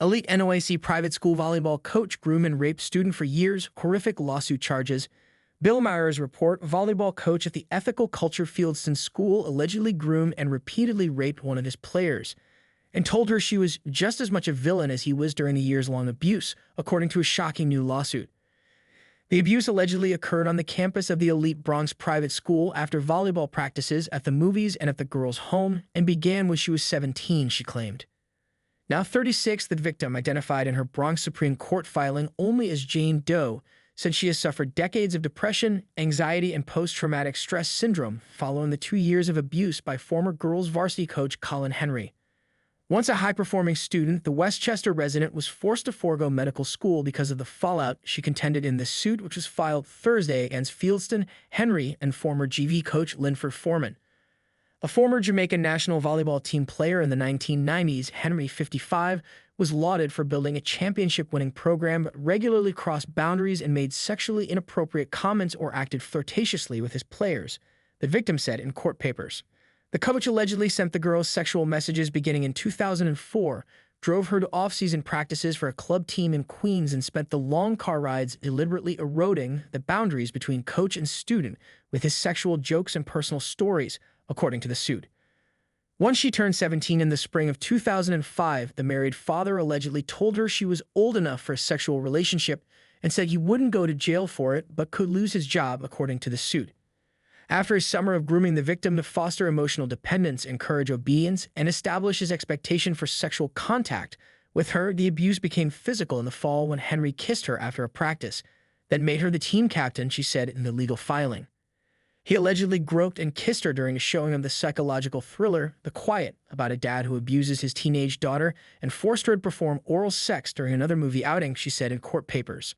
Elite NYC private school volleyball coach groomed and raped student for years, horrific lawsuit charges. Mahers Report, volleyball coach at the Ethical Culture Fieldston School allegedly groomed and repeatedly raped one of his players, and told her she was just as much a villain as he was during the years-long abuse, according to a shocking new lawsuit. The abuse allegedly occurred on the campus of the elite Bronx private school after volleyball practices at the movies and at the girl's home, and began when she was 17, she claimed. Now 36, the victim, identified in her Bronx Supreme Court filing only as Jane Doe, said she has suffered decades of depression, anxiety, and post-traumatic stress syndrome following the 2 years of abuse by former girls varsity coach Colin Henry. Once a high-performing student, the Westchester resident was forced to forego medical school because of the fallout she contended in the suit, which was filed Thursday against Fieldston, Henry, and former GV coach Linford Foreman. A former Jamaican national volleyball team player in the 1990s, Henry, 55, was lauded for building a championship-winning program, but regularly crossed boundaries and made sexually inappropriate comments or acted flirtatiously with his players, the victim said in court papers. The coach allegedly sent the girl sexual messages beginning in 2004, drove her to off-season practices for a club team in Queens, and spent the long car rides deliberately eroding the boundaries between coach and student with his sexual jokes and personal stories, according to the suit. Once she turned 17 in the spring of 2005, the married father allegedly told her she was old enough for a sexual relationship and said he wouldn't go to jail for it but could lose his job, according to the suit. After a summer of grooming the victim to foster emotional dependence, encourage obedience, and establish his expectation for sexual contact with her, the abuse became physical in the fall when Henry kissed her after a practice that made her the team captain, she said in the legal filing. He allegedly groped and kissed her during a showing of the psychological thriller The Quiet, about a dad who abuses his teenage daughter, and forced her to perform oral sex during another movie outing, she said in court papers.